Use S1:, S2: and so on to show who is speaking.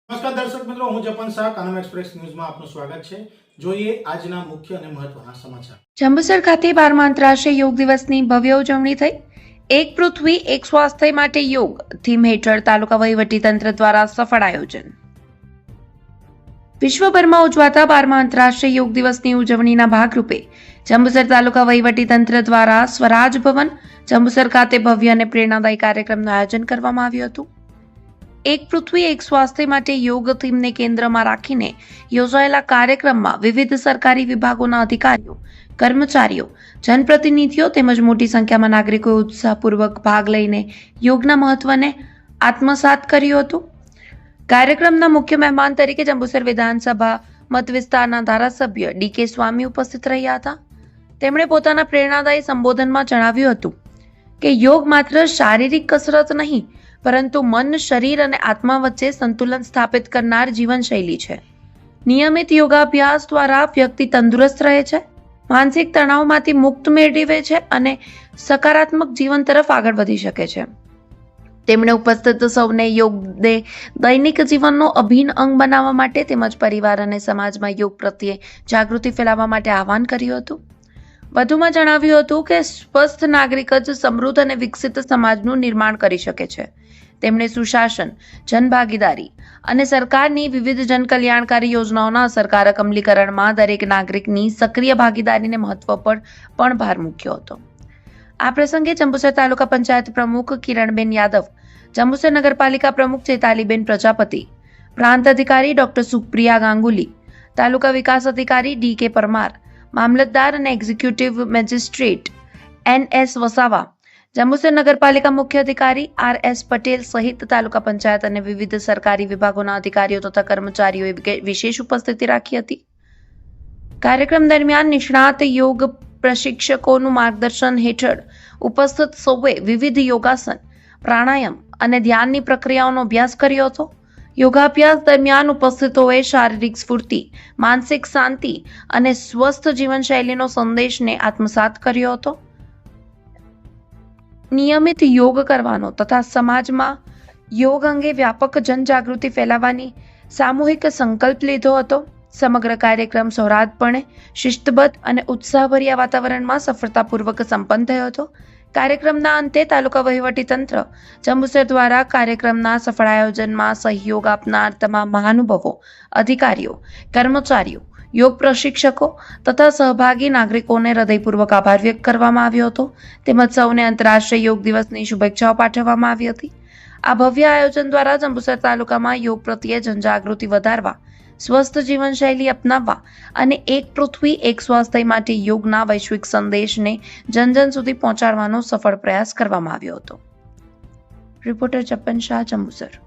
S1: નમસ્કાર દર્શક મિત્રો, હું જપન શાહ કાનમ એક્સપ્રેસ ન્યૂઝમાં આપનું સ્વાગત છે. જોઈએ આજના મુખ્ય અને મહત્વના સમાચાર.
S2: જંબુસર ખાતે 12મા આંતરરાષ્ટ્રીય યોગ દિવસની ભવ્ય ઉજવણી થઈ. એક પૃથ્વી એક સ્વાસ્થ્ય માટે યોગ થીમ હેઠળ તાલુકા વહીવટીતંત્ર દ્વારા સફળ આયોજન. વિશ્વભરમાં ઉજવાતા 12મા આંતરરાષ્ટ્રીય યોગ દિવસની ઉજવણીના ભાગરૂપે જંબુસર તાલુકા વહીવટીતંત્ર દ્વારા સ્વરાજ ભવન જંબુસર ખાતે ભવ્ય અને પ્રેરણાદાયી કાર્યક્રમનું આયોજન કરવામાં આવ્યું હતું. એક પૃથ્વી એક સ્વાસ્થ્ય માટે યોગ થીમને કેન્દ્રમાં રાખીને યોજાયેલા કાર્યક્રમમાં વિવિધ સરકારી વિભાગોના અધિકારીઓ, કર્મચારીઓ, જનપ્રતિનિધિઓ તેમજ મોટી સંખ્યામાં નાગરિકોએ ઉત્સાહપૂર્વક ભાગ લઈને યોગના મહત્વને આત્મસાત કર્યું હતું. કાર્યક્રમના મુખ્ય મહેમાન તરીકે જંબુસર વિધાનસભા મત વિસ્તારના ધારાસભ્ય ડી.કે. સ્વામી ઉપસ્થિત રહ્યા હતા. તેમણે પોતાના પ્રેરણાદાયી સંબોધનમાં જણાવ્યું હતું કે યોગ માત્ર શારીરિક કસરત નહીં પરંતુ મન, શરીર અને આત્મા વચ્ચે સંતુલન સ્થાપિત કરનાર જીવનશૈલી છે. નિયમિત યોગાભ્યાસ દ્વારા વ્યક્તિ તંદુરસ્ત રહે છે, માનસિક તણાવમાંથી મુક્ત મેળવે છે અને સકારાત્મક જીવન તરફ આગળ વધી શકે છે. તેમણે ઉપસ્થિત સૌને યોગને દૈનિક જીવનનો અભિન્ન અંગ બનાવવા માટે તેમજ પરિવાર અને સમાજમાં યોગ પ્રત્યે જાગૃતિ ફેલાવવા માટે આહવાન કર્યું હતું. વધુમાં જણાવ્યું હતું કે સ્વસ્થ નાગરિક જ સમૃદ્ધ અને વિકસિત સમાજનું નિર્માણ કરી શકે છે. તેમણે સુશાસન, જનભાગીદારી અને સરકારની વિવિધ જનકલ્યાણકારી યોજનાઓના અસરકારક અમલીકરણમાં દરેક નાગરિકની સક્રિય ભાગીદારીને મહત્વ પર પણ ભાર મૂક્યો હતો. આ પ્રસંગે જંબુસર તાલુકા પંચાયત પ્રમુખ કિરણબેન યાદવ, જંબુસર નગરપાલિકા પ્રમુખ ચેતાલીબેન પ્રજાપતિ, પ્રાંત અધિકારી ડોક્ટર સુપ્રિયા ગાંગુલી, તાલુકા વિકાસ અધિકારી ડી.કે. પરમાર, મામલતદાર અને એક્ઝિક્યુટિવ મેજિસ્ટ્રેટ એન.એસ. વસાવા, જંબુસર નગરપાલિકા મુખ્ય અધિકારી આર.એસ. પટેલ સહિત તાલુકા પંચાયત અને વિવિધ સરકારી વિભાગોના અધિકારીઓ તથા કર્મચારીઓએ વિશેષ ઉપસ્થિતિ રાખી હતી. કાર્યક્રમ દરમિયાન નિષ્ણાત યોગ પ્રશિક્ષકોનું માર્ગદર્શન હેઠળ ઉપસ્થિત સૌએ વિવિધ યોગાસન, પ્રાણાયામ અને ધ્યાનની પ્રક્રિયાઓનો અભ્યાસ કર્યો હતો. યોગાભ્યાસ દરમિયાન ઉપસ્થિતોએ શારીરિક સ્ફૂર્તિ, માનસિક શાંતિ અને સ્વસ્થ જીવનશૈલીનો સંદેશને આત્મસાત કર્યો હતો. નિયમિત યોગ કરવાનો તથા સમાજમાં યોગ અંગે વ્યાપક જનજાગૃતિ ફેલાવવાની સામૂહિક સંકલ્પ લીધો હતો. સમગ્ર કાર્યક્રમ સૌહાર્દપણે, શિસ્તબદ્ધ અને ઉત્સાહભર્યા વાતાવરણમાં સફળતાપૂર્વક સંપન્ન થયો હતો. કાર્યક્રમના અંતે તાલુકા વહીવટીતંત્ર જંબુસર દ્વારા કાર્યક્રમના સફળ આયોજનમાં સહયોગ આપનાર તમામ મહાનુભાવો, અધિકારીઓ, કર્મચારીઓ, યોગ પ્રશિક્ષકો તથા સહભાગી નાગરિકોને હૃદયપૂર્વક આભાર વ્યક્ત કરવામાં આવ્યો હતો. તેમજ સૌને આંતરરાષ્ટ્રીય યોગ દિવસની શુભેચ્છાઓ પાઠવવામાં આવી હતી. આ ભવ્ય આયોજન દ્વારા જંબુસર તાલુકામાં યોગ પ્રત્યે જનજાગૃતિ વધારવા, સ્વસ્થ જીવનશૈલી અપનાવવા અને એક પૃથ્વી એક સ્વાસ્થ્ય માટે યોગના વૈશ્વિક સંદેશને જન જન સુધી પહોંચાડવાનો સફળ પ્રયાસ કરવામાં આવ્યો હતો. રિપોર્ટર જપન શાહ, જંબુસર.